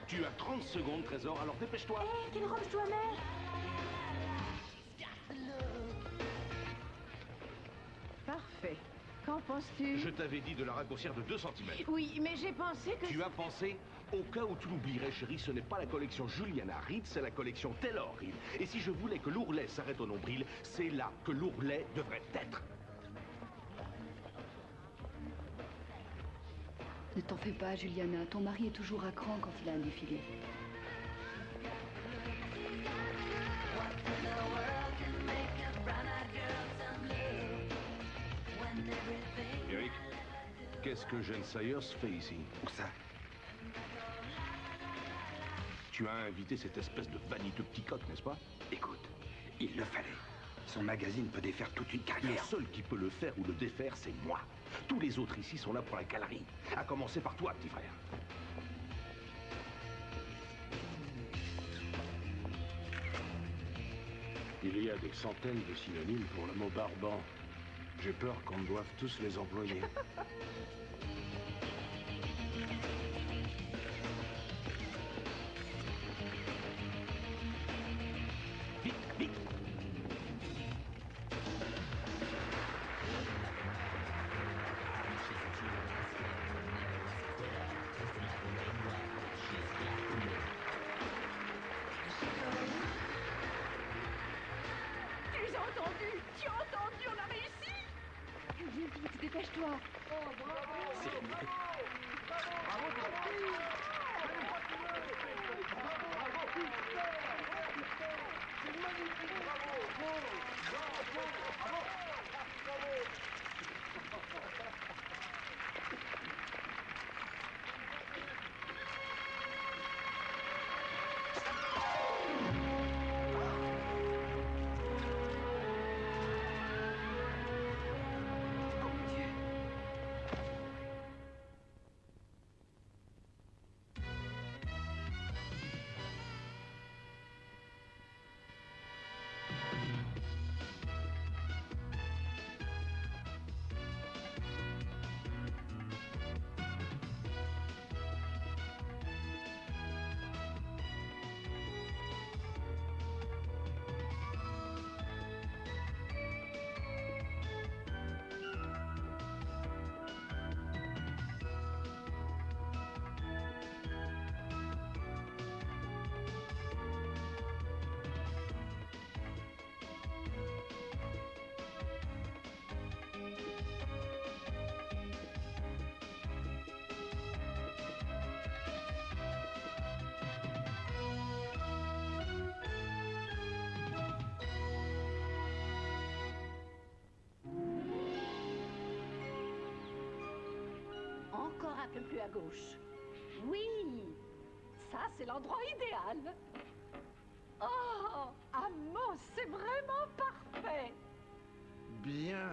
Tu as 30 secondes, Trésor, alors dépêche-toi. Hé, quelle robe je dois mettre? Parfait. Qu'en penses-tu? Je t'avais dit de la raccourcir de 2 cm. Oui, mais j'ai pensé que... Tu as pensé? Au cas où tu l'oublierais, chérie, ce n'est pas la collection Juliana Reed, c'est la collection Taylor Reed. Et si je voulais que l'ourlet s'arrête au nombril, c'est là que l'ourlet devrait être. Ne t'en fais pas, Juliana. Ton mari est toujours à cran quand il a un défilé. Eric, qu'est-ce que Jen Sayers fait ici? Où ça? Tu as invité cette espèce de vaniteux petit coq, n'est-ce pas? Écoute, il le fallait. Son magazine peut défaire toute une Le carrière. seul qui peut le faire ou le défaire, c'est moi. Tous les autres ici sont là pour la galerie. À commencer par toi, petit frère. Il y a des centaines de synonymes pour le mot barbant. J'ai peur qu'on doive tous les employer. Vite, vite! Tu as entendu? Tu as entendu? On a réussi! Vite, vite, dépêche-toi. Encore un peu plus à gauche. Oui, ça c'est l'endroit idéal. Oh, Amos, c'est vraiment parfait. Bien.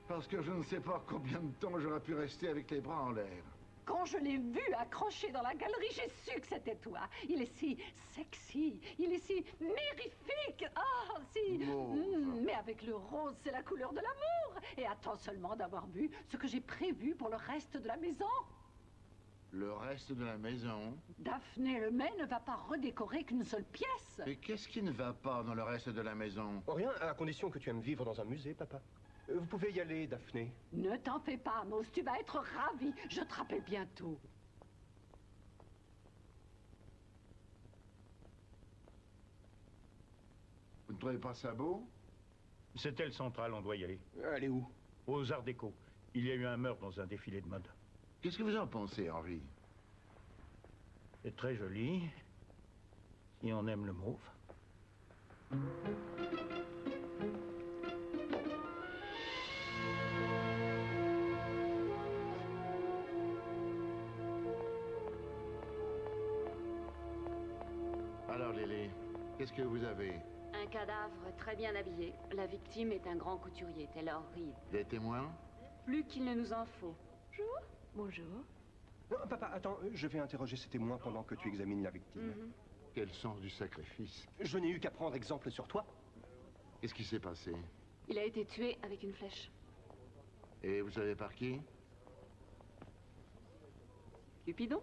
Parce que je ne sais pas combien de temps j'aurais pu rester avec les bras en l'air. Quand je l'ai vu accroché dans la galerie, j'ai su que c'était toi. Il est si sexy, il est si mirifique. Ah, si. Mauve. Mais avec le rose, c'est la couleur de l'amour. Et attends seulement d'avoir vu ce que j'ai prévu pour le reste de la maison. Le reste de la maison. Daphné Lemay ne va pas redécorer qu'une seule pièce. Et qu'est-ce qui ne va pas dans le reste de la maison? Rien, à condition que tu aimes vivre dans un musée, papa. Vous pouvez y aller, Daphné. Ne t'en fais pas, Amos, tu vas être ravi. Je te rappelle bientôt. Vous ne trouvez pas ça beau? C'était le central, on doit y aller. Allez où? Aux Arts Déco. Il y a eu un meurtre dans un défilé de mode. Qu'est-ce que vous en pensez, Henri? C'est très joli. Si on aime le mauve. Alors, Lily, qu'est-ce que vous avez? Un cadavre très bien habillé. La victime est un grand couturier, Taylor Reed. Des témoins? Plus qu'il ne nous en faut. Bonjour. Non, papa, attends, je vais interroger ces témoins pendant que tu examines la victime. Quel sens du sacrifice? Je n'ai eu qu'à prendre exemple sur toi. Qu'est-ce qui s'est passé? Il a été tué avec une flèche. Et vous savez par qui? Cupidon?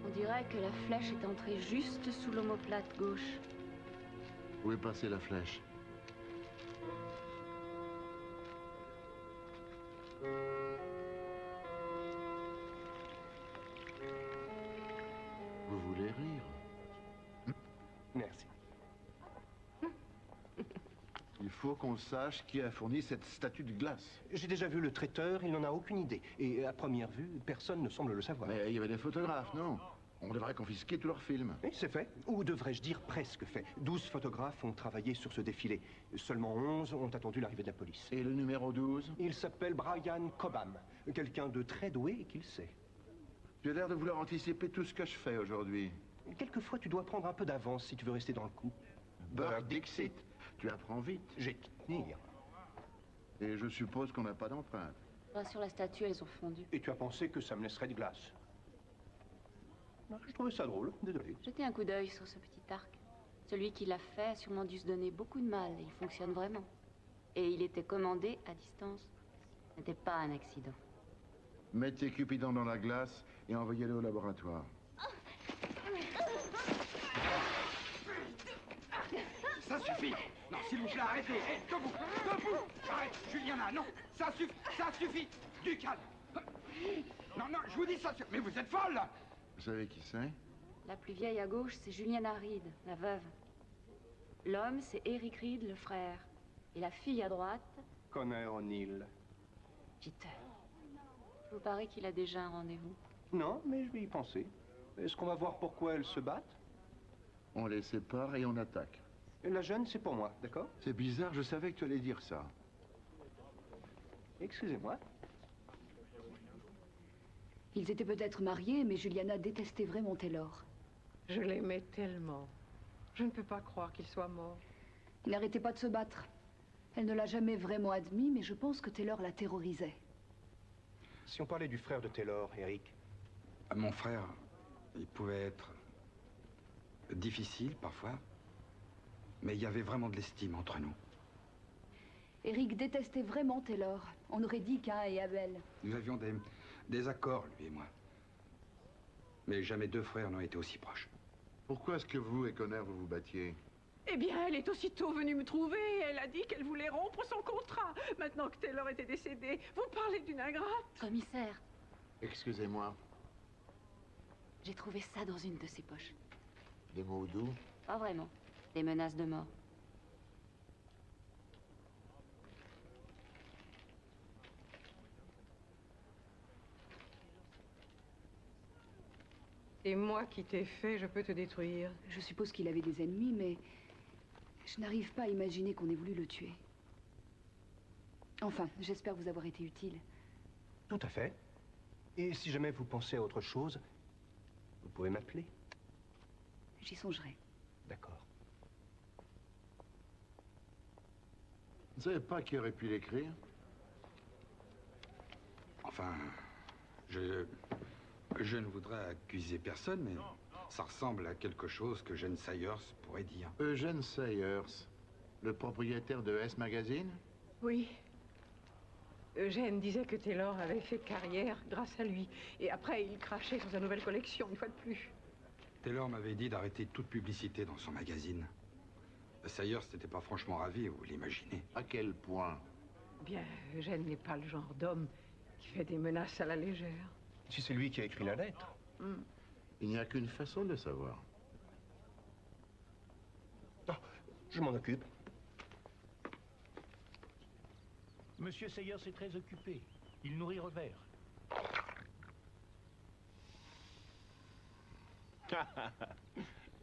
On dirait que la flèche est entrée juste sous l'omoplate gauche. Où est passée la flèche? Vous voulez rire? Merci. Il faut qu'on sache qui a fourni cette statue de glace. J'ai déjà vu le traiteur, il n'en a aucune idée. Et à première vue, personne ne semble le savoir. Mais il y avait des photographes, non? On devrait confisquer tous leurs films. Oui, c'est fait. Ou devrais-je dire presque fait. 12 photographes ont travaillé sur ce défilé. Seulement 11 ont attendu l'arrivée de la police. Et le numéro 12? Il s'appelle Brian Cobham. Quelqu'un de très doué et qui le sait. Tu as l'air de vouloir anticiper tout ce que je fais aujourd'hui. Quelquefois, tu dois prendre un peu d'avance si tu veux rester dans le coup. Burke Dixit. Tu apprends vite. J'ai qu'à tenir. Et je suppose qu'on n'a pas d'empreinte. Pas sur la statue, elles ont fondu. Et tu as pensé que ça me laisserait de glace? Je trouvais ça drôle, désolé. Jetez un coup d'œil sur ce petit arc. Celui qui l'a fait a sûrement dû se donner beaucoup de mal et il fonctionne vraiment. Et il était commandé à distance. Ce n'était pas un accident. Mettez Cupidon dans la glace et envoyez-le au laboratoire. Ça suffit. Non, s'il vous plaît, arrêtez. Hé, debout, debout. Arrête, Juliana, non. Ça suffit. Du calme. Non, je vous dis ça suffit. Mais vous êtes folle, là. Vous savez qui c'est? La plus vieille à gauche, c'est Juliana Reed, la veuve. L'homme, c'est Eric Reed, le frère. Et la fille à droite, Connor O'Neill. Peter. Il vous paraît qu'il a déjà un rendez-vous. Non, mais je vais y penser. Est-ce qu'on va voir pourquoi elles se battent? On les sépare et on attaque. La jeune, c'est pour moi, d'accord? C'est bizarre, je savais que tu allais dire ça. Excusez-moi. Ils étaient peut-être mariés, mais Juliana détestait vraiment Taylor. Je l'aimais tellement. Je ne peux pas croire qu'il soit mort. Il n'arrêtait pas de se battre. Elle ne l'a jamais vraiment admis, mais je pense que Taylor la terrorisait. Si on parlait du frère de Taylor, Eric. Mon frère, il pouvait être difficile parfois, mais il y avait vraiment de l'estime entre nous. Eric détestait vraiment Taylor. On aurait dit Cain et Abel. Nous avions des accords, lui et moi. Mais jamais deux frères n'ont été aussi proches. Pourquoi est-ce que vous et Connor vous battiez? Eh bien, elle est aussitôt venue me trouver. Elle a dit qu'elle voulait rompre son contrat. Maintenant que Taylor était décédé, vous parlez d'une ingrate. Commissaire, Excusez-moi, j'ai trouvé ça dans une de ses poches. des mots doux? Pas vraiment. Des menaces de mort. Et moi qui t'ai fait, je peux te détruire. Je suppose qu'il avait des ennemis, mais je n'arrive pas à imaginer qu'on ait voulu le tuer. Enfin, j'espère vous avoir été utile. Tout à fait. Et si jamais vous pensez à autre chose, vous pouvez m'appeler. J'y songerai. D'accord. Vous savez pas qui aurait pu l'écrire? Enfin, je ne voudrais accuser personne, mais ça ressemble à quelque chose que Gene Sayers pourrait dire. Eugene Sayers, le propriétaire de S Magazine? Oui. Eugène disait que Taylor avait fait carrière grâce à lui. Et après, il crachait sur sa nouvelle collection, une fois de plus. Taylor m'avait dit d'arrêter toute publicité dans son magazine. Sayers n'était pas franchement ravi, vous l'imaginez. À quel point? Bien, Eugène n'est pas le genre d'homme qui fait des menaces à la légère. Si c'est lui qui a écrit la lettre. Il n'y a qu'une façon de le savoir. Oh, je m'en occupe. Monsieur Sayers est très occupé. Il nourrit Revers.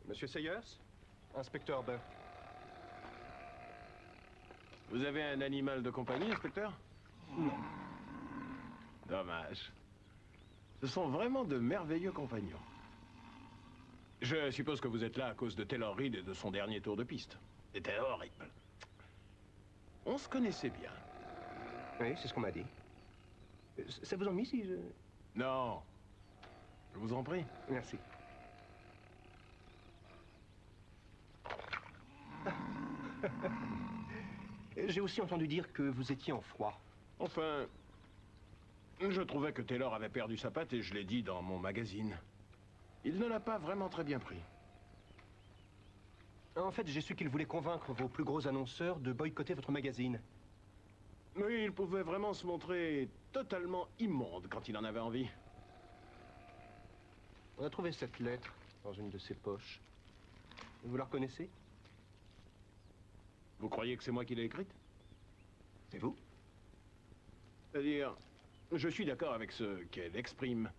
Monsieur Sayers, inspecteur Burke. Vous avez un animal de compagnie, inspecteur? Non. Dommage. Ce sont vraiment de merveilleux compagnons. Je suppose que vous êtes là à cause de Taylor Reed et de son dernier tour de piste. C'était horrible. On se connaissait bien. Oui, c'est ce qu'on m'a dit. Ça vous ennuie si je... Non. Je vous en prie. Merci. J'ai aussi entendu dire que vous étiez en froid. Enfin, je trouvais que Taylor avait perdu sa patte et je l'ai dit dans mon magazine. Il ne l'a pas vraiment très bien pris. En fait, j'ai su qu'il voulait convaincre vos plus gros annonceurs de boycotter votre magazine. Oui, il pouvait vraiment se montrer totalement immonde quand il en avait envie. On a trouvé cette lettre dans une de ses poches. Vous la reconnaissez? Vous croyez que c'est moi qui l'ai écrite? C'est vous? C'est-à-dire, je suis d'accord avec ce qu'elle exprime.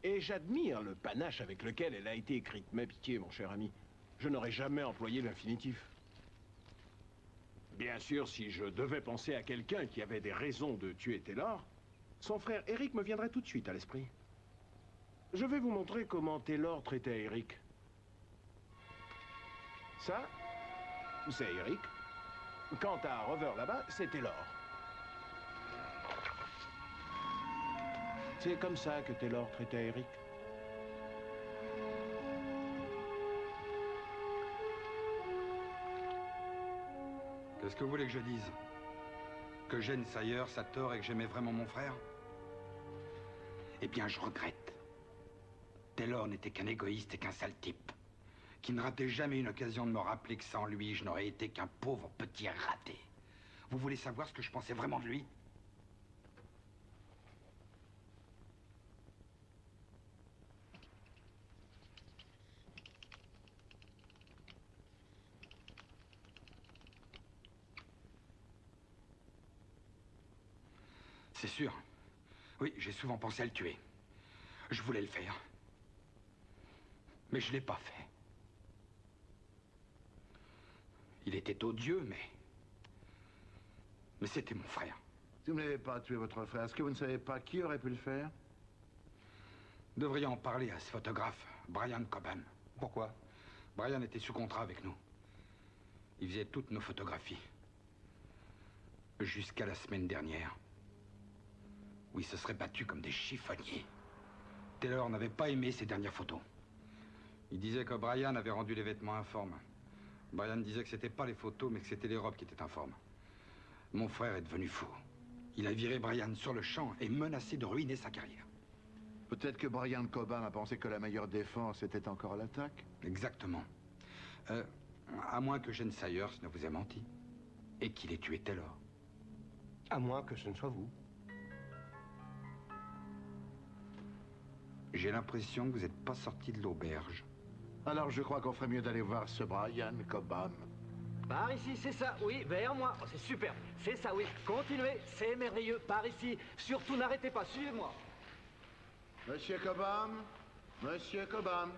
Et j'admire le panache avec lequel elle a été écrite. Mais pitié, mon cher ami, je n'aurais jamais employé l'infinitif. Bien sûr, si je devais penser à quelqu'un qui avait des raisons de tuer Taylor, son frère Eric me viendrait tout de suite à l'esprit. Je vais vous montrer comment Taylor traitait Eric. Ça, c'est Eric. Quant à Rover là-bas, c'est Taylor. C'est comme ça que Taylor traitait Eric. Qu'est-ce que vous voulez que je dise? Que Jane Sayers a tort et que j'aimais vraiment mon frère? Eh bien, je regrette. Taylor n'était qu'un égoïste et qu'un sale type, qui ne ratait jamais une occasion de me rappeler que sans lui, je n'aurais été qu'un pauvre petit raté. Vous voulez savoir ce que je pensais vraiment de lui? C'est sûr. Oui, j'ai souvent pensé à le tuer. Je voulais le faire. Mais je ne l'ai pas fait. Il était odieux, mais c'était mon frère. Si vous n'avez pas tué votre frère, est-ce que vous ne savez pas qui aurait pu le faire? Devrions en parler à ce photographe, Brian Coban. Pourquoi? Brian était sous contrat avec nous. Il faisait toutes nos photographies. Jusqu'à la semaine dernière, où ils se seraient battus comme des chiffonniers. Taylor n'avait pas aimé ces dernières photos. Il disait que Brian avait rendu les vêtements informes. Brian disait que c'était pas les photos, mais que c'était les robes qui étaient informes. Mon frère est devenu fou. Il a viré Brian sur le champ et menacé de ruiner sa carrière. Peut-être que Brian Coban a pensé que la meilleure défense était encore l'attaque. Exactement. À moins que Jane Sayers ne vous ait menti. Et qu'il ait tué Taylor. À moins que ce ne soit vous. J'ai l'impression que vous n'êtes pas sorti de l'auberge. Alors je crois qu'on ferait mieux d'aller voir ce Brian Coban. Par ici, c'est ça, oui, vers moi. Oh, c'est superbe, c'est ça, oui. Continuez, c'est merveilleux, par ici. Surtout, n'arrêtez pas, suivez-moi. Monsieur Coban, Monsieur Coban.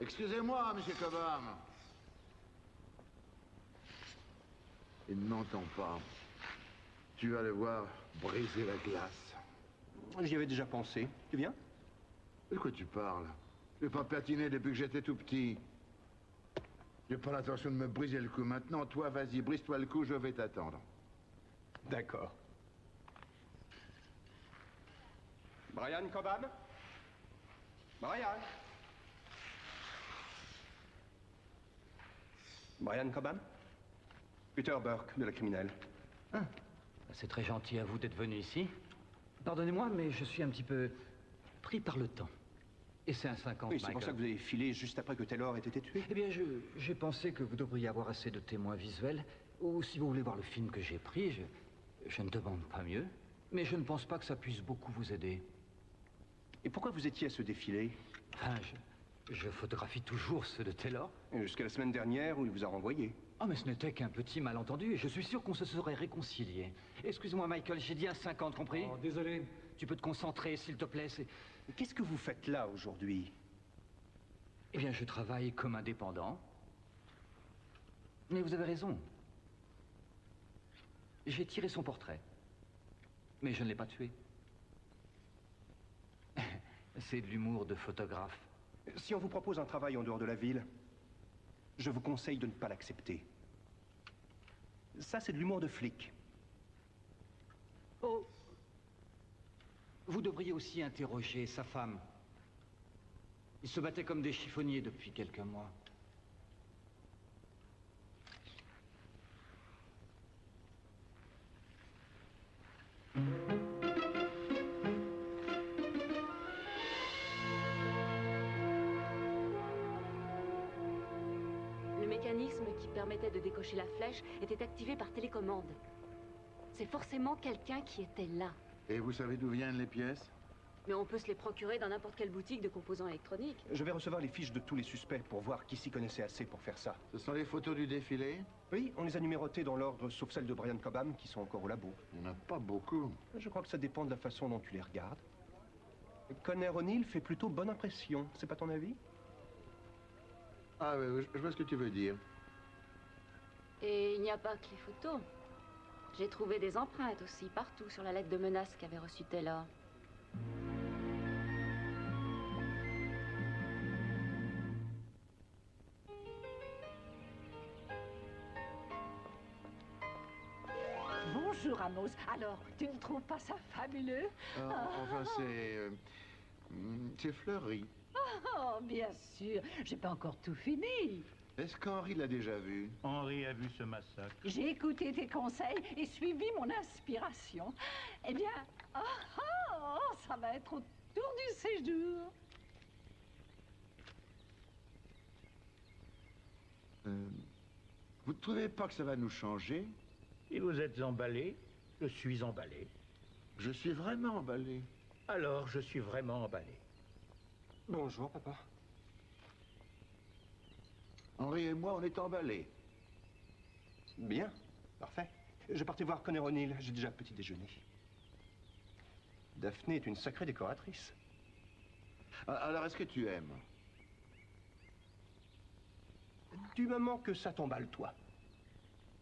Excusez-moi, Monsieur Coban. Il ne m'entend pas. Tu vas le voir briser la glace. J'y avais déjà pensé. Tu viens? De quoi tu parles? Je n'ai pas patiné depuis que j'étais tout petit. J'ai pas l'intention de me briser le cou maintenant. Toi, vas-y, brise-toi le cou, je vais t'attendre. D'accord. Brian Coban? Brian? Brian Coban? Peter Burke, de la criminelle. Ah, c'est très gentil à vous d'être venu ici. Pardonnez-moi, mais je suis un petit peu pris par le temps. Et c'est un 50, Oui, c'est pour ça que vous avez filé juste après que Taylor ait été tué. Eh bien, j'ai pensé que vous devriez avoir assez de témoins visuels. Ou si vous voulez voir le film que j'ai pris, je ne demande pas mieux. Mais je ne pense pas que ça puisse beaucoup vous aider. Et pourquoi vous étiez à ce défilé? Enfin, je photographie toujours ceux de Taylor. Jusqu'à la semaine dernière où il vous a renvoyé. Ah, mais ce n'était qu'un petit malentendu et je suis sûr qu'on se serait réconciliés. Excuse-moi, Michael, j'ai dit un 50, compris? Oh, désolé. Tu peux te concentrer, s'il te plaît, Qu'est-ce que vous faites là, aujourd'hui? Eh bien, je travaille comme indépendant. Mais vous avez raison. J'ai tiré son portrait. Mais je ne l'ai pas tué. C'est de l'humour de photographe. Si on vous propose un travail en dehors de la ville, je vous conseille de ne pas l'accepter. Ça, c'est de l'humour de flic. Oh! Vous devriez aussi interroger sa femme. Ils se battaient comme des chiffonniers depuis quelques mois. mécanisme qui permettait de décocher la flèche était activé par télécommande. C'est forcément quelqu'un qui était là. Et vous savez d'où viennent les pièces? Mais on peut se les procurer dans n'importe quelle boutique de composants électroniques. Je vais recevoir les fiches de tous les suspects pour voir qui s'y connaissait assez pour faire ça. Ce sont les photos du défilé? Oui, on les a numérotées dans l'ordre, sauf celles de Brian Cobham qui sont encore au labo. Il n'y en a pas beaucoup. Je crois que ça dépend de la façon dont tu les regardes. Connor O'Neill fait plutôt bonne impression, c'est pas ton avis? Ah oui, je vois ce que tu veux dire. Et il n'y a pas que les photos. J'ai trouvé des empreintes aussi, partout, sur la lettre de menace qu'avait reçue Taylor. Bonjour, Amos. Alors, tu ne trouves pas ça fabuleux? Enfin, c'est fleuri. Oh, bien sûr. J'ai pas encore tout fini. Est-ce qu'Henri l'a déjà vu? Henri a vu ce massacre. J'ai écouté tes conseils et suivi mon inspiration. Eh bien, ça va être au tour du séjour. Vous ne trouvez pas que ça va nous changer? Si vous êtes emballé, je suis emballé. Je suis vraiment emballé. Alors, je suis vraiment emballé. Bonjour, papa. Henri et moi, on est emballés. Bien, parfait. Je partais voir Connor O'Neill, j'ai déjà petit déjeuner. Daphné est une sacrée décoratrice. Alors, est-ce que tu aimes? Du moment que ça t'emballe, toi.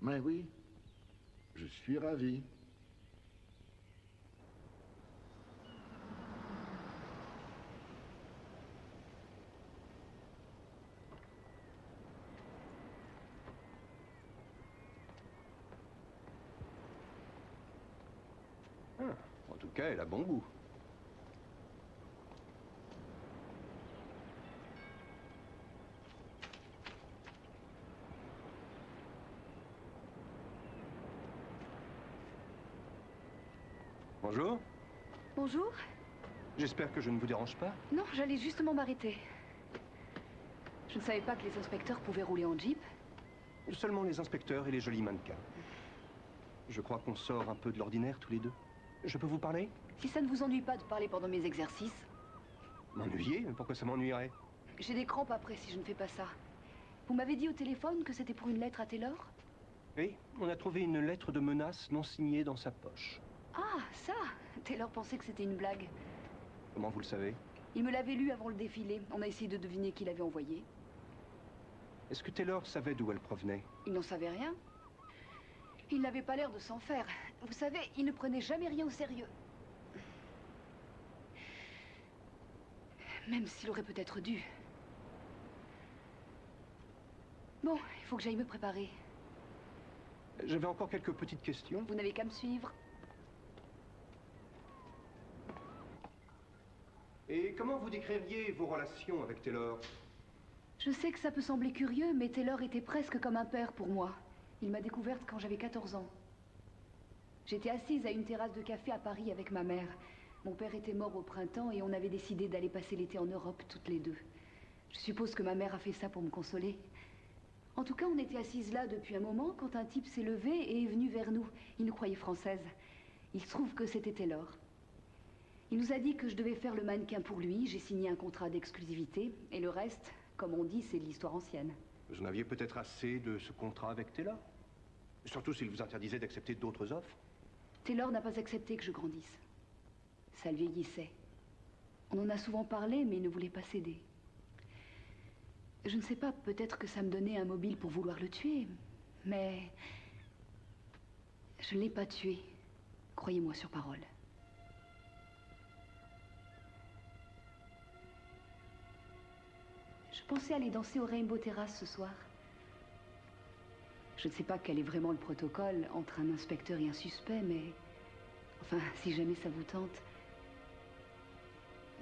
Mais oui, je suis ravi. En tout cas, elle a bon goût. Bonjour. Bonjour. J'espère que je ne vous dérange pas. Non, j'allais justement m'arrêter. Je ne savais pas que les inspecteurs pouvaient rouler en jeep. Seulement les inspecteurs et les jolis mannequins. Je crois qu'on sort un peu de l'ordinaire tous les deux. Je peux vous parler? Si ça ne vous ennuie pas de parler pendant mes exercices. M'ennuyer? Pourquoi ça m'ennuierait? J'ai des crampes après si je ne fais pas ça. Vous m'avez dit au téléphone que c'était pour une lettre à Taylor? Oui, on a trouvé une lettre de menace non signée dans sa poche. Ah, ça! Taylor pensait que c'était une blague. Comment vous le savez? Il me l'avait lu avant le défilé. On a essayé de deviner qui l'avait envoyé. Est-ce que Taylor savait d'où elle provenait? Il n'en savait rien. Il n'avait pas l'air de s'en faire. Vous savez, il ne prenait jamais rien au sérieux. Même s'il aurait peut-être dû. Bon, il faut que j'aille me préparer. J'avais encore quelques petites questions. Vous n'avez qu'à me suivre. Et comment vous décririez vos relations avec Taylor? Je sais que ça peut sembler curieux, mais Taylor était presque comme un père pour moi. Il m'a découverte quand j'avais 14 ans. J'étais assise à une terrasse de café à Paris avec ma mère. Mon père était mort au printemps et on avait décidé d'aller passer l'été en Europe toutes les deux. Je suppose que ma mère a fait ça pour me consoler. En tout cas, on était assises là depuis un moment quand un type s'est levé et est venu vers nous. Il nous croyait françaises. Il se trouve que c'était Taylor. Il nous a dit que je devais faire le mannequin pour lui. J'ai signé un contrat d'exclusivité. Et le reste, comme on dit, c'est de l'histoire ancienne. Vous en aviez peut-être assez de ce contrat avec Taylor? Surtout s'il vous interdisait d'accepter d'autres offres. Taylor n'a pas accepté que je grandisse. Ça le vieillissait. On en a souvent parlé, mais il ne voulait pas céder. Je ne sais pas, peut-être que ça me donnait un mobile pour vouloir le tuer, mais je ne l'ai pas tué. Croyez-moi sur parole. Je pensais aller danser au Rainbow Terrace ce soir. Je ne sais pas quel est vraiment le protocole entre un inspecteur et un suspect, mais... Enfin, si jamais ça vous tente...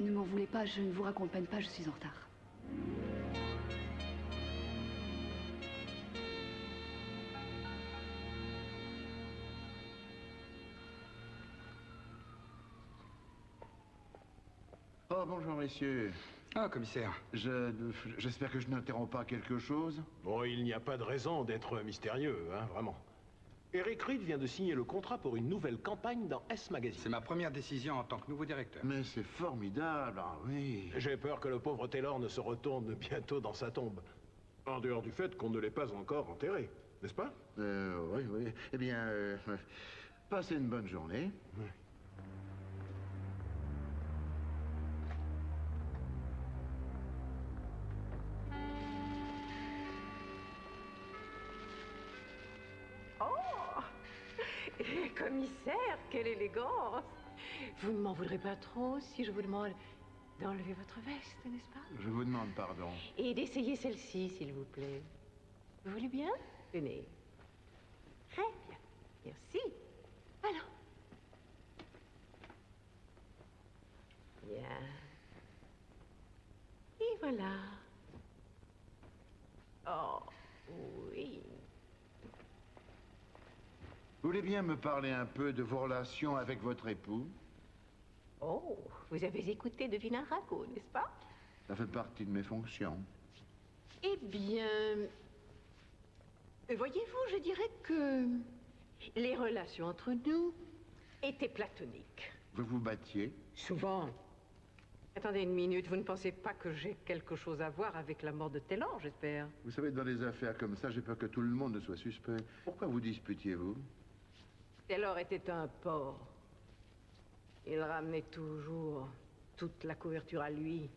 Ne m'en voulez pas, je ne vous raconte même pas, je suis en retard. Oh, bonjour, messieurs. Ah, commissaire. J'espère que je n'interromps pas quelque chose. Bon, il n'y a pas de raison d'être mystérieux, hein, vraiment. Eric Reed vient de signer le contrat pour une nouvelle campagne dans S Magazine. C'est ma première décision en tant que nouveau directeur. Mais c'est formidable, ah oui. J'ai peur que le pauvre Taylor ne se retourne bientôt dans sa tombe. En dehors du fait qu'on ne l'ait pas encore enterré, n'est-ce pas? Oui, oui. Eh bien, passez une bonne journée. Oui. Commissaire, quelle élégance! Vous ne m'en voudrez pas trop si je vous demande d'enlever votre veste, n'est-ce pas? Je vous demande pardon. Et d'essayer celle-ci, s'il vous plaît. Vous voulez bien? Tenez. Très bien. Merci. Alors. Bien. Et voilà. Oh, oui. Vous voulez bien me parler un peu de vos relations avec votre époux? Oh, vous avez écouté de vilains ragots, n'est-ce pas? Ça fait partie de mes fonctions. Eh bien, voyez-vous, je dirais que les relations entre nous étaient platoniques. Vous vous battiez? Souvent. Attendez une minute, vous ne pensez pas que j'ai quelque chose à voir avec la mort de Taylor, j'espère? Vous savez, dans des affaires comme ça, j'ai peur que tout le monde ne soit suspect. Pourquoi vous disputiez-vous? Taylor était un porc. Il ramenait toujours toute la couverture à lui.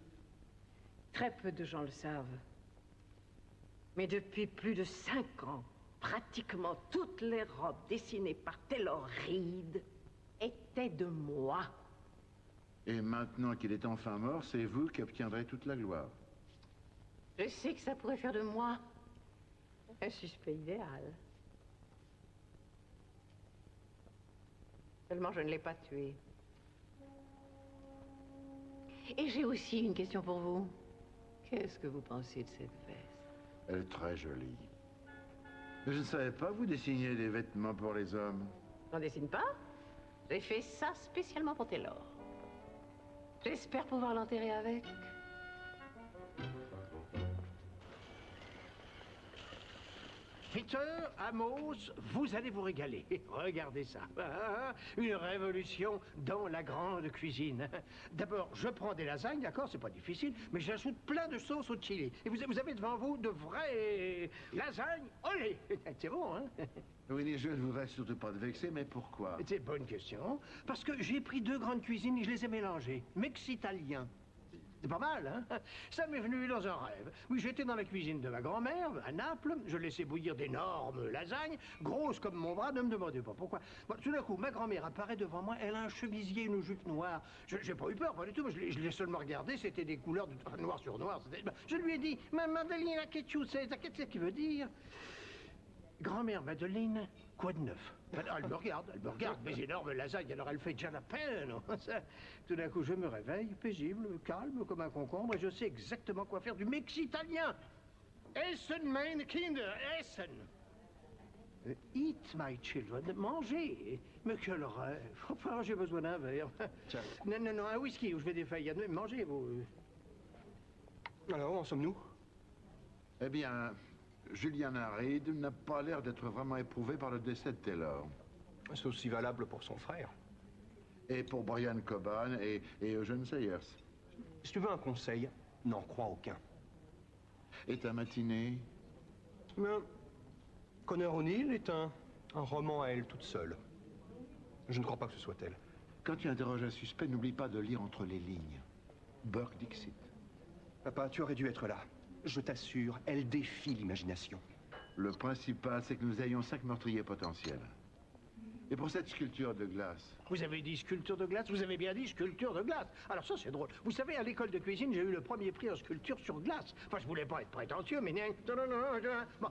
Très peu de gens le savent. Mais depuis plus de 5 ans, pratiquement toutes les robes dessinées par Taylor Reed étaient de moi. Et maintenant qu'il est enfin mort, c'est vous qui obtiendrez toute la gloire. Je sais que ça pourrait faire de moi un suspect idéal. Seulement, je ne l'ai pas tué. Et j'ai aussi une question pour vous. Qu'est-ce que vous pensez de cette veste? Elle est très jolie. Mais je ne savais pas, vous dessiniez des vêtements pour les hommes. J'en dessine pas. J'ai fait ça spécialement pour Taylor. J'espère pouvoir l'enterrer avec. Peter, Amos, vous allez vous régaler. Regardez ça. Une révolution dans la grande cuisine. D'abord, je prends des lasagnes, d'accord, c'est pas difficile, mais j'ajoute plein de sauce au chili. Et vous avez devant vous de vraies lasagnes. Olé! C'est bon, hein? Oui, je ne voudrais surtout pas te vexer, mais pourquoi? C'est une bonne question. Parce que j'ai pris 2 grandes cuisines et je les ai mélangées. Mexitalien. C'est pas mal, hein? Ça m'est venu dans un rêve. Oui, j'étais dans la cuisine de ma grand-mère, à Naples. Je laissais bouillir d'énormes lasagnes, grosses comme mon bras, ne me demandez pas pourquoi. Bon, tout d'un coup, ma grand-mère apparaît devant moi. Elle a un chemisier, une jupe noire. J'ai pas eu peur, pas du tout. Je l'ai seulement regardé. C'était des couleurs de noir sur noir. Je lui ai dit, ma Madeleine, qu'est-ce que qui veut dire? Grand-mère Madeleine, quoi de neuf? Elle me regarde, mes énormes lasagnes, alors elle fait jalapeno. Tout d'un coup, je me réveille, paisible, calme, comme un concombre, et je sais exactement quoi faire du Mexitalien. Essen, mein Kinder, Essen. Eat, my children, mangez. Mais quel rêve. Enfin, j'ai besoin d'un verre. Non, un whisky où je vais des feuilles. Mangez, vous. Alors, où en sommes-nous? Eh bien, Juliana Reed n'a pas l'air d'être vraiment éprouvée par le décès de Taylor. C'est aussi valable pour son frère. Et pour Brian Coban et Eugene Sayers. Si tu veux un conseil, n'en crois aucun. Et ta matinée? Mais Connor O'Neill est un roman à elle toute seule. Je ne crois pas que ce soit elle. Quand tu interroges un suspect, n'oublie pas de lire entre les lignes. Burke Dixit. Papa, tu aurais dû être là. Je t'assure, elle défie l'imagination. Le principal, c'est que nous ayons 5 meurtriers potentiels. Et pour cette sculpture de glace? Vous avez dit sculpture de glace? Vous avez bien dit sculpture de glace. Alors ça, c'est drôle. Vous savez, à l'école de cuisine, j'ai eu le premier prix en sculpture sur glace. Enfin, je voulais pas être prétentieux, mais... Bon,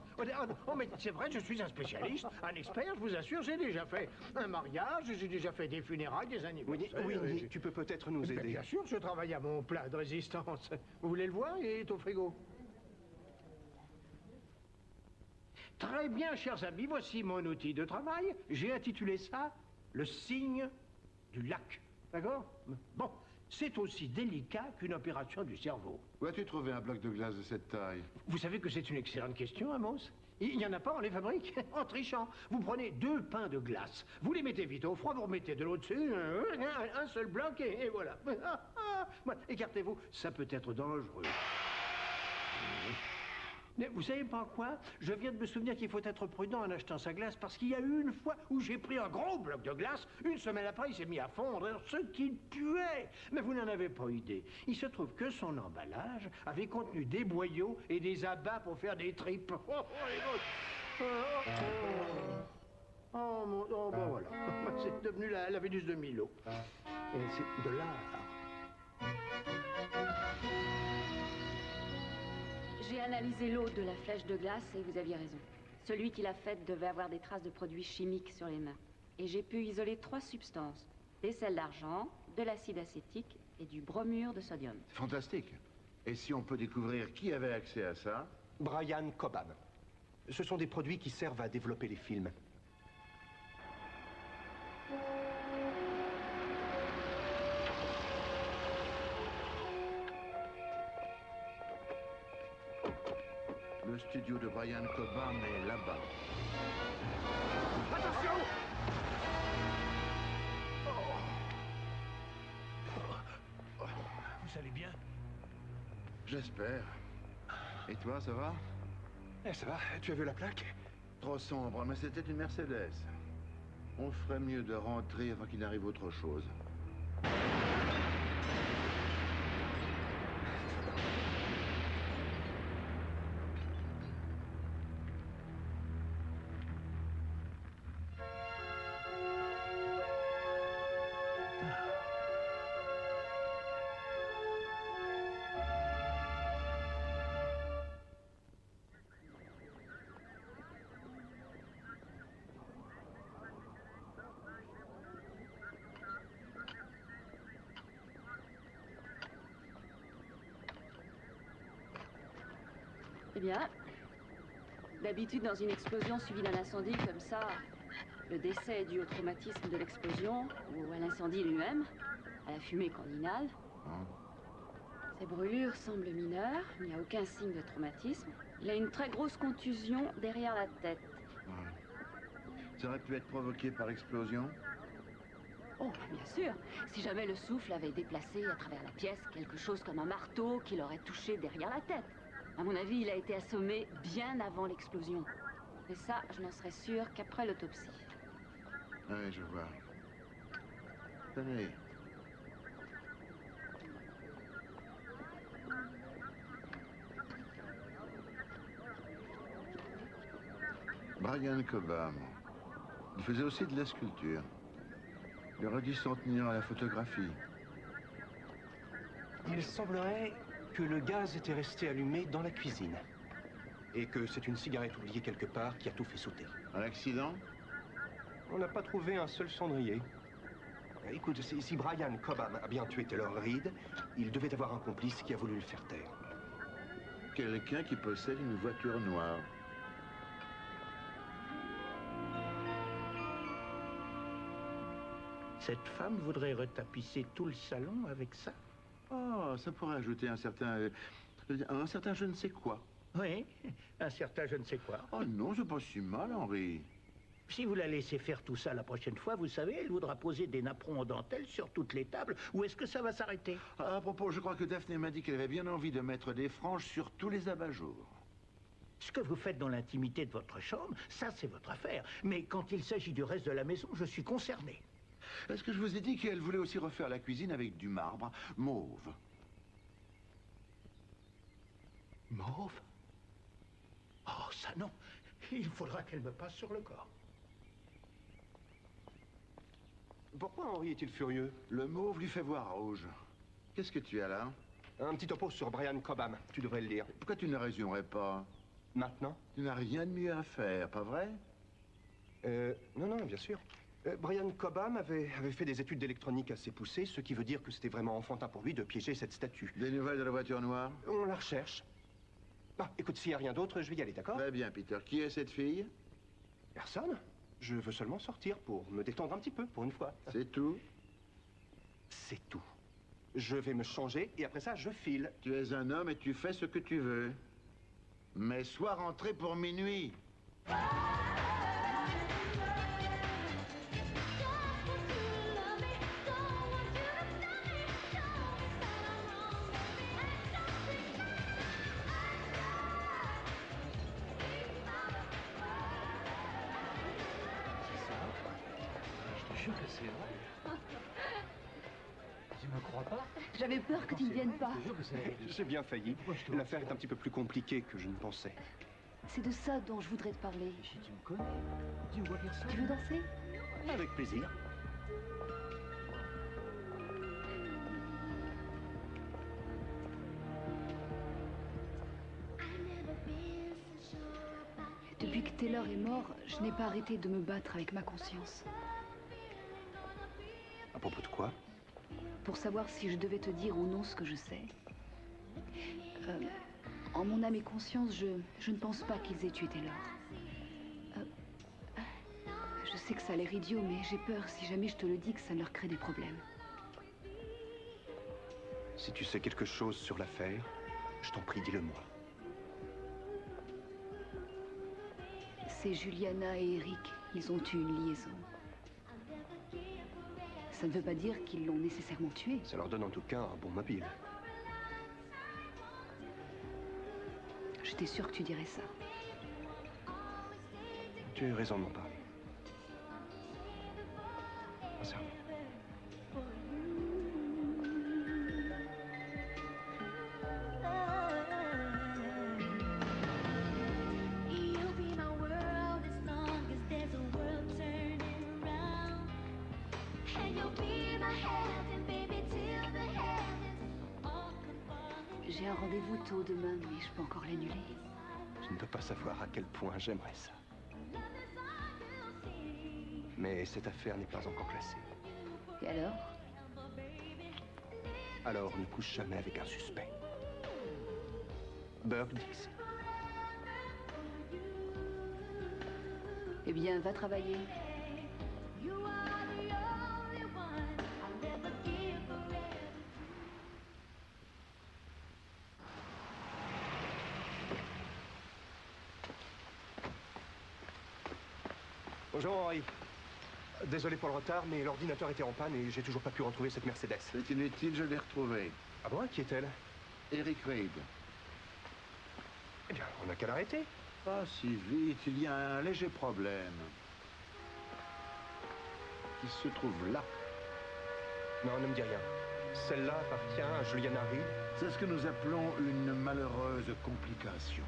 oh, mais c'est vrai, je suis un spécialiste, un expert, je vous assure. J'ai déjà fait un mariage, j'ai déjà fait des funérailles, des anniversaires. Oui, tu peux peut-être nous aider. Bien sûr, je travaille à mon plat de résistance. Vous voulez le voir? Il est au frigo. Très bien, chers amis, voici mon outil de travail. J'ai intitulé ça « Le signe du lac ». D'accord? Bon, C'est aussi délicat qu'une opération du cerveau. Où as-tu trouvé un bloc de glace de cette taille? Vous savez que c'est une excellente question, Amos. Il n'y en a pas, on les fabrique en trichant. Vous prenez 2 pains de glace, vous les mettez vite au froid, vous remettez de l'eau dessus, un seul bloc et voilà. Écartez-vous, ça peut être dangereux. Mais vous savez pas quoi? Je viens de me souvenir qu'il faut être prudent en achetant sa glace parce qu'il y a eu une fois où j'ai pris un gros bloc de glace, une semaine après il s'est mis à fondre, ce qui puait. Mais vous n'en avez pas idée. Il se trouve que son emballage avait contenu des boyaux et des abats pour faire des tripes. Oh, ben voilà. C'est devenu la Vénus de Milo. Et c'est de l'art. J'ai analysé l'eau de la flèche de glace et vous aviez raison. Celui qui l'a faite devait avoir des traces de produits chimiques sur les mains. Et j'ai pu isoler 3 substances. Des sels d'argent, de l'acide acétique et du bromure de sodium. Fantastique. Et si on peut découvrir qui avait accès à ça? Brian Cobham. Ce sont des produits qui servent à développer les films. Le studio de Brian Cobham est là-bas. Attention! Vous allez bien? J'espère. Et toi, ça va? Eh, ça va, tu as vu la plaque? Trop sombre, mais c'était une Mercedes. On ferait mieux de rentrer avant qu'il n'arrive autre chose. Eh bien, d'habitude, dans une explosion suivie d'un incendie comme ça, le décès est dû au traumatisme de l'explosion ou à l'incendie lui-même, à la fumée qu'on inhale. Ces brûlures semblent mineures, il n'y a aucun signe de traumatisme. Il a une très grosse contusion derrière la tête. Ça aurait pu être provoqué par l'explosion? Oh, bien sûr. Si jamais le souffle avait déplacé à travers la pièce quelque chose comme un marteau qui l'aurait touché derrière la tête. À mon avis, il a été assommé bien avant l'explosion. Mais ça, je n'en serais sûr qu'après l'autopsie. Oui, je vois. Tenez. Brian Cobham. Il faisait aussi de la sculpture. Il aurait dû s'en tenir à la photographie. Il semblerait que le gaz était resté allumé dans la cuisine. Et que c'est une cigarette oubliée quelque part qui a tout fait sauter. Un accident? On n'a pas trouvé un seul cendrier. Écoute, si Brian Cobham a bien tué Taylor Reed, il devait avoir un complice qui a voulu le faire taire. Quelqu'un qui possède une voiture noire. Cette femme voudrait retapisser tout le salon avec ça? Oh, ça pourrait ajouter un certain je ne sais quoi. Oui, un certain je ne sais quoi. Oh non, c'est pas si mal, Henri. Si vous la laissez faire tout ça la prochaine fois, vous savez, elle voudra poser des napperons en dentelle sur toutes les tables. Où est-ce que ça va s'arrêter? À propos, je crois que Daphné m'a dit qu'elle avait bien envie de mettre des franges sur tous les abat-jours. Ce que vous faites dans l'intimité de votre chambre, ça c'est votre affaire. Mais quand il s'agit du reste de la maison, je suis concerné. Est-ce que je vous ai dit qu'elle voulait aussi refaire la cuisine avec du marbre mauve? Mauve? Oh, ça non. Il faudra qu'elle me passe sur le corps. Pourquoi Henri est-il furieux? Le mauve lui fait voir rouge. Qu'est-ce que tu as là? Un petit topo sur Brian Cobham. Tu devrais le lire. Pourquoi tu ne le résumerais pas? Maintenant? Tu n'as rien de mieux à faire, pas vrai? Non, bien sûr. Brian Cobham avait fait des études d'électronique assez poussées, ce qui veut dire que c'était vraiment enfantin pour lui de piéger cette statue. Des nouvelles de la voiture noire? On la recherche. Bah, écoute, s'il n'y a rien d'autre, je vais y aller, d'accord? Très bien, Peter. Qui est cette fille? Personne. Je veux seulement sortir pour me détendre un petit peu, pour une fois. C'est tout? C'est tout. Je vais me changer et après ça, je file. Tu es un homme et tu fais ce que tu veux. Mais sois rentré pour minuit. Je te jure que c'est vrai. Tu me crois pas? J'avais peur que tu ne viennes pas. Je te jure que c'est... J'ai bien failli. L'affaire est un petit peu plus compliquée que je ne pensais. C'est de ça dont je voudrais te parler. Si tu me connais, tu me vois faire ça. Tu veux danser? Avec plaisir. Depuis que Taylor est mort, je n'ai pas arrêté de me battre avec ma conscience. À propos de quoi? Pour savoir si je devais te dire ou non ce que je sais. En mon âme et conscience, je ne pense pas qu'ils aient tué Taylor. Je sais que ça a l'air idiot, mais j'ai peur si jamais je te le dis que ça leur crée des problèmes. Si tu sais quelque chose sur l'affaire, je t'en prie, dis-le-moi. C'est Juliana et Eric. Ils ont eu une liaison. Ça ne veut pas dire qu'ils l'ont nécessairement tué. Ça leur donne en tout cas un bon mobile. J'étais sûre que tu dirais ça. Tu as eu raison de m'en parler. Ça. J'ai un rendez-vous tôt demain, mais je peux encore l'annuler. Je ne peux pas savoir à quel point j'aimerais ça. Mais cette affaire n'est pas encore classée. Et alors? Alors ne couche jamais avec un suspect. Burke Dixie. Eh bien, va travailler. Bonjour Henri. Désolé pour le retard, mais l'ordinateur était en panne et j'ai toujours pas pu retrouver cette Mercedes. C'est inutile, je l'ai retrouvée. Ah bon, qui est-elle? Eric Reid. Eh bien, on n'a qu'à l'arrêter. Pas si vite, il y a un léger problème. Qui se trouve là. Non, ne me dis rien. Celle-là appartient à Juliana Reid. C'est ce que nous appelons une malheureuse complication.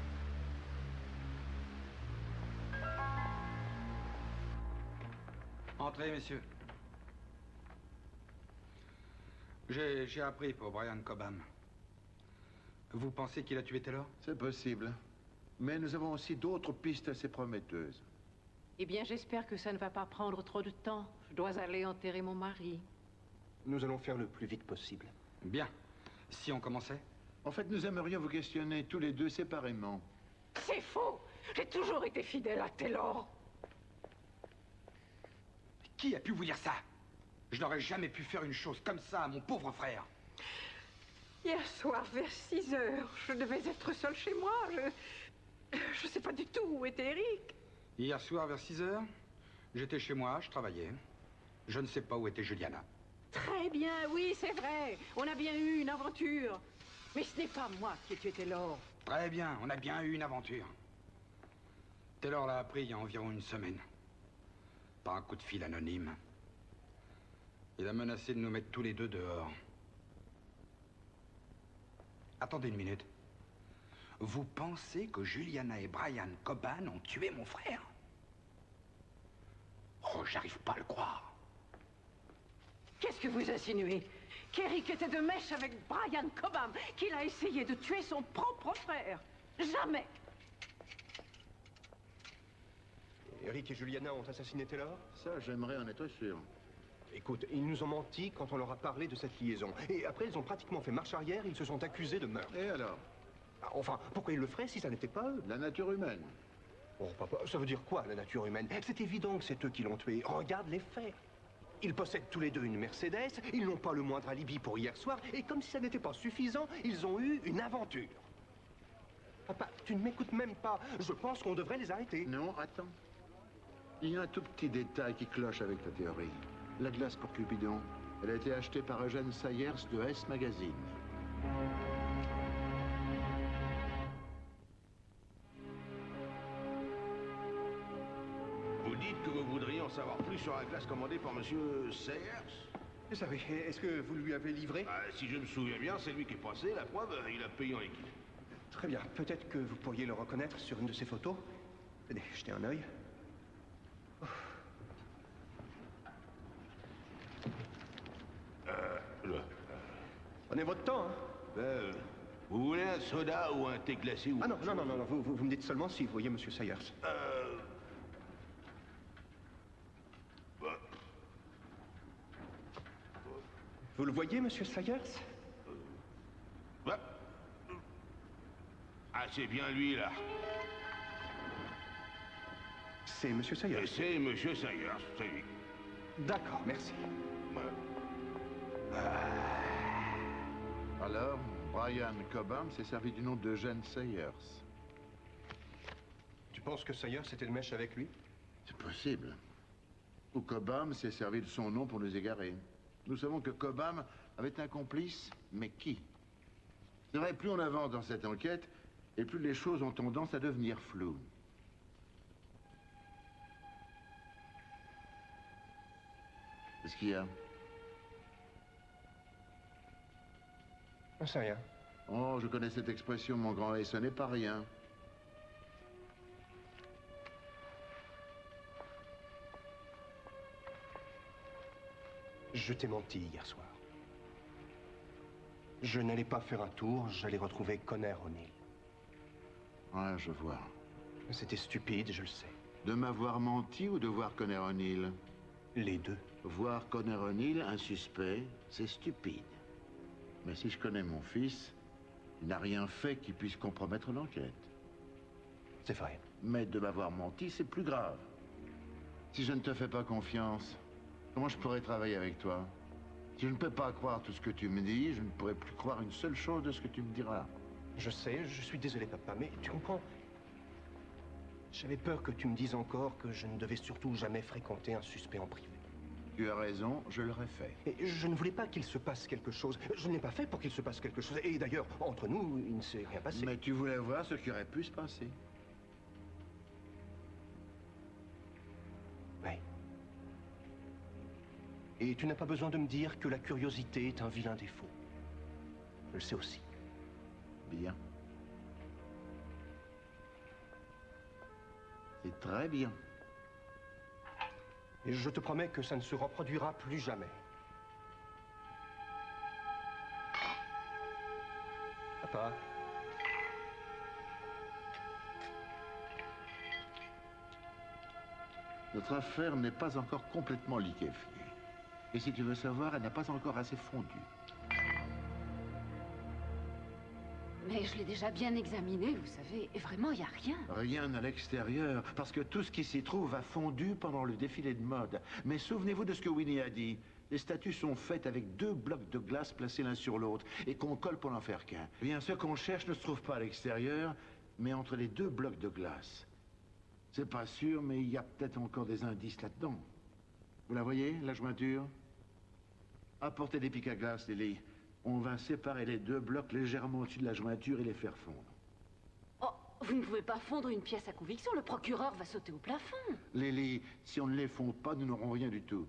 Entrez, messieurs. J'ai appris pour Brian Cobham. Vous pensez qu'il a tué Taylor? C'est possible. Mais nous avons aussi d'autres pistes assez prometteuses. Eh bien, j'espère que ça ne va pas prendre trop de temps. Je dois aller enterrer mon mari. Nous allons faire le plus vite possible. Bien. Si on commençait? En fait, nous aimerions vous questionner tous les deux séparément. C'est faux! J'ai toujours été fidèle à Taylor. Qui a pu vous dire ça? Je n'aurais jamais pu faire une chose comme ça à mon pauvre frère. Hier soir, vers 6 heures, je devais être seule chez moi. Je sais pas du tout où était Eric. Hier soir, vers 6 heures, j'étais chez moi, je travaillais. Je ne sais pas où était Juliana. Très bien, oui, c'est vrai. On a bien eu une aventure. Mais ce n'est pas moi qui ai tué Taylor. Très bien, on a bien eu une aventure. Taylor l'a appris il y a environ une semaine. Par un coup de fil anonyme. Il a menacé de nous mettre tous les deux dehors. Attendez une minute. Vous pensez que Juliana et Brian Cobham ont tué mon frère? Oh, j'arrive pas à le croire. Qu'est-ce que vous insinuez? Qu'Eric était de mèche avec Brian Cobham, qu'il a essayé de tuer son propre frère? Jamais! Eric et Juliana ont assassiné Taylor? Ça, j'aimerais en être sûr. Écoute, ils nous ont menti quand on leur a parlé de cette liaison. Et après, ils ont pratiquement fait marche arrière, ils se sont accusés de meurtre. Et alors? Enfin, pourquoi ils le feraient si ça n'était pas eux? La nature humaine. Oh, papa, ça veut dire quoi, la nature humaine? C'est évident que c'est eux qui l'ont tué. Regarde les faits. Ils possèdent tous les deux une Mercedes, ils n'ont pas le moindre alibi pour hier soir, et comme si ça n'était pas suffisant, ils ont eu une aventure. Papa, tu ne m'écoutes même pas. Je pense qu'on devrait les arrêter. Non, attends. Il y a un tout petit détail qui cloche avec ta théorie. La glace pour Cupidon, elle a été achetée par Eugène Sayers de S Magazine. Vous dites que vous voudriez en savoir plus sur la glace commandée par Monsieur Sayers? Ça oui, est-ce que vous lui avez livré? Si je me souviens bien, c'est lui qui est passé. La preuve, il a payé en liquide. Très bien. Peut-être que vous pourriez le reconnaître sur une de ces photos. Allez, jetez un œil. Prenez votre temps, hein. Vous voulez un soda ou un thé glacé ou... Ah non, vous me dites seulement si vous voyez Monsieur Sayers. Vous le voyez, Monsieur Sayers? Ah, c'est bien lui, là. C'est Monsieur Sayers? C'est Monsieur Sayers, c'est lui. D'accord, merci. Alors, Brian Cobham s'est servi du nom d'Eugène Sayers. Tu penses que Sayers était le mèche avec lui? C'est possible. Ou Cobham s'est servi de son nom pour nous égarer. Nous savons que Cobham avait un complice, mais qui? C'est vrai, plus on avance dans cette enquête, et plus les choses ont tendance à devenir floues. Qu'est-ce qu'il y a? Non, c'est rien. Oh, je connais cette expression, mon grand, et ce n'est pas rien. Je t'ai menti hier soir. Je n'allais pas faire un tour, j'allais retrouver Connor O'Neill. Ouais, je vois. C'était stupide, je le sais. De m'avoir menti ou de voir Connor O'Neill? Les deux. Voir Connor O'Neill, un suspect, c'est stupide. Mais si je connais mon fils, il n'a rien fait qui puisse compromettre l'enquête. C'est vrai. Mais de m'avoir menti, c'est plus grave. Si je ne te fais pas confiance, comment je pourrais travailler avec toi? Si je ne peux pas croire tout ce que tu me dis, je ne pourrai plus croire une seule chose de ce que tu me diras. Je sais, je suis désolé, papa, mais tu comprends? J'avais peur que tu me dises encore que je ne devais surtout jamais fréquenter un suspect en privé. Tu as raison, je l'aurais fait. Et je ne voulais pas qu'il se passe quelque chose. Je ne l'ai pas fait pour qu'il se passe quelque chose. Et d'ailleurs, entre nous, il ne s'est rien passé. Mais tu voulais voir ce qui aurait pu se passer. Oui. Et tu n'as pas besoin de me dire que la curiosité est un vilain défaut. Je le sais aussi. Bien. C'est très bien. Et je te promets que ça ne se reproduira plus jamais. Papa. Notre affaire n'est pas encore complètement liquéfiée. Et si tu veux savoir, elle n'a pas encore assez fondu. Mais je l'ai déjà bien examiné, vous savez, et vraiment, il n'y a rien. Rien à l'extérieur, parce que tout ce qui s'y trouve a fondu pendant le défilé de mode. Mais souvenez-vous de ce que Winnie a dit. Les statues sont faites avec 2 blocs de glace placés l'un sur l'autre, et qu'on colle pour n'en faire qu'un. Eh bien, ce qu'on cherche ne se trouve pas à l'extérieur, mais entre les 2 blocs de glace. C'est pas sûr, mais il y a peut-être encore des indices là-dedans. Vous la voyez, la jointure? Apportez des pics à glace, Lily. On va séparer les 2 blocs légèrement au-dessus de la jointure et les faire fondre. Oh, vous ne pouvez pas fondre une pièce à conviction, le procureur va sauter au plafond. Lily, si on ne les fonde pas, nous n'aurons rien du tout.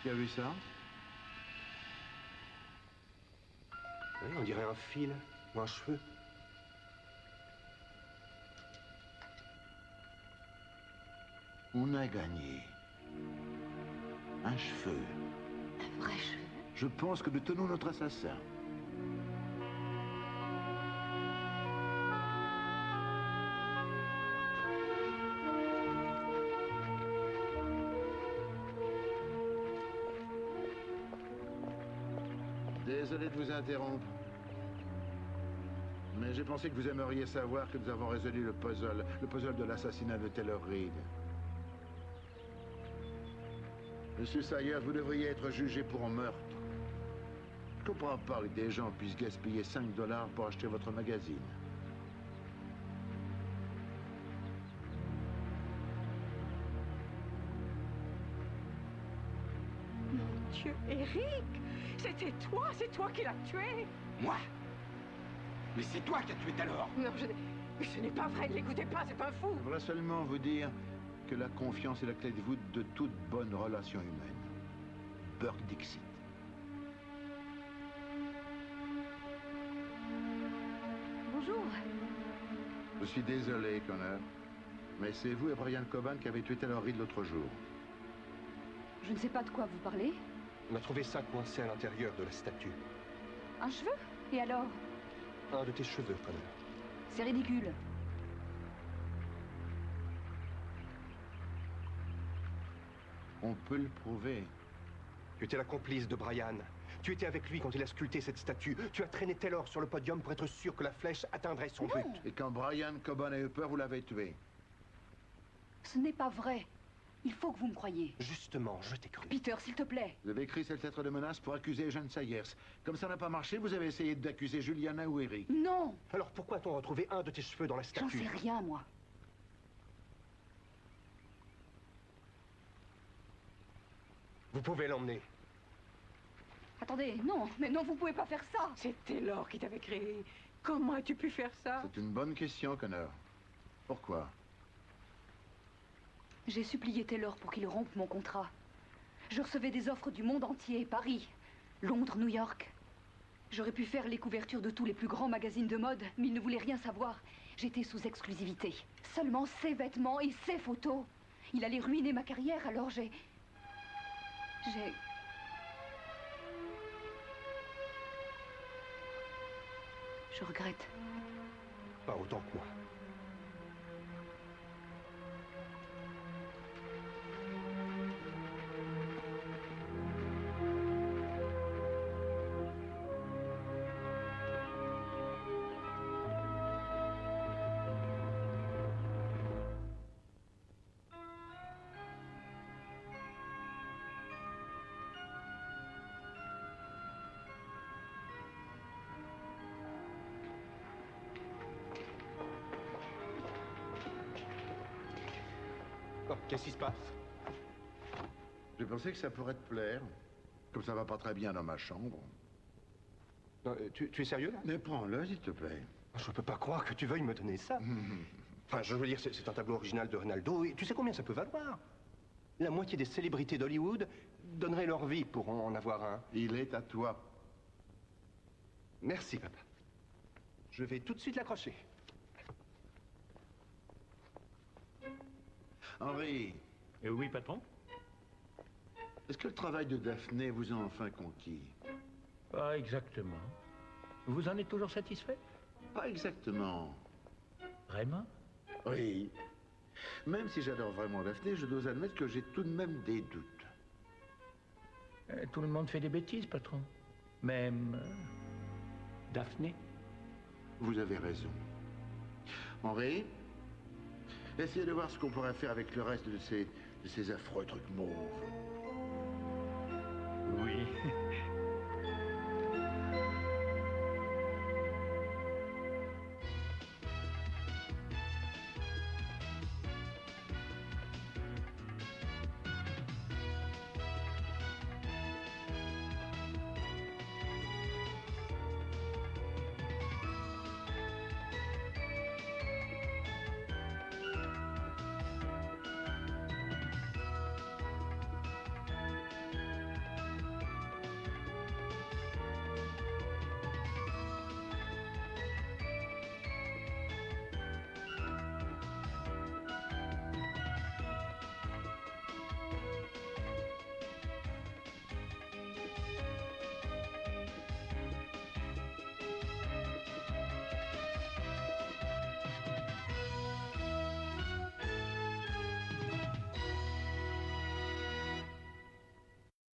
Tu as vu ça? Oui, on dirait un fil ou un cheveu. On a gagné. Un cheveu. Un vrai cheveu? Je pense que nous tenons notre assassin. Désolé de vous interrompre. Mais j'ai pensé que vous aimeriez savoir que nous avons résolu le puzzle de l'assassinat de Taylor Reed. Monsieur Sayers, vous devriez être jugé pour meurtre. Je comprends pas que des gens puissent gaspiller 5 $ pour acheter votre magazine. Mon Dieu, Eric! C'était toi, c'est toi qui l'as tué! Moi? Mais c'est toi qui as tué Taylor! Non, mais ce n'est pas vrai, ne l'écoutez pas, c'est un fou! Je voudrais seulement vous dire que la confiance est la clé de voûte de toute bonne relation humaine. Burke Dixit. Bonjour. Je suis désolé, Connor, mais c'est vous et Brian Coban qui avez tué Taylor Reed l'autre jour. Je ne sais pas de quoi vous parlez. On a trouvé ça coincé à l'intérieur de la statue. Un cheveu? Et alors? Un de tes cheveux, Connor. C'est ridicule. On peut le prouver. Tu étais la complice de Brian. Tu étais avec lui quand il a sculpté cette statue. Tu as traîné Taylor sur le podium pour être sûr que la flèche atteindrait son but. Et quand Brian Coban a eu peur, vous l'avez tué. Ce n'est pas vrai. Il faut que vous me croyiez. Justement, je t'ai cru. Peter, s'il te plaît. Vous avez écrit cette lettre de menace pour accuser Jeanne Sayers. Comme ça n'a pas marché, vous avez essayé d'accuser Juliana ou Eric. Non! Alors pourquoi a-t-on retrouvé un de tes cheveux dans la J'en statue? sais rien, moi. Vous pouvez l'emmener. Attendez, non, mais non, vous pouvez pas faire ça. C'est Taylor qui t'avait créé. Comment as-tu pu faire ça? C'est une bonne question, Connor. Pourquoi? J'ai supplié Taylor pour qu'il rompe mon contrat. Je recevais des offres du monde entier, Paris, Londres, New York. J'aurais pu faire les couvertures de tous les plus grands magazines de mode, mais il ne voulait rien savoir. J'étais sous exclusivité. Seulement ses vêtements et ses photos. Il allait ruiner ma carrière, alors j'ai... Je regrette. Pas autant que moi. Oh, qu'est-ce qui se passe? J'ai pensé que ça pourrait te plaire. Comme ça va pas très bien dans ma chambre. Non, tu es sérieux, là? Mais prends-le, s'il te plaît. Je peux pas croire que tu veuilles me donner ça. Enfin, je veux dire, c'est un tableau original de Ronaldo, et tu sais combien ça peut valoir? La moitié des célébrités d'Hollywood donneraient leur vie pour en avoir un. Il est à toi. Merci, papa. Je vais tout de suite l'accrocher. Henri. Oui, patron? Est-ce que le travail de Daphné vous a enfin conquis? Pas exactement. Vous en êtes toujours satisfait? Pas exactement. Vraiment? Oui. Même si j'adore vraiment Daphné, je dois admettre que j'ai tout de même des doutes. Tout le monde fait des bêtises, patron. Même... Daphné? Vous avez raison. Henri, essayez de voir ce qu'on pourrait faire avec le reste de ces affreux trucs mauves. Oui.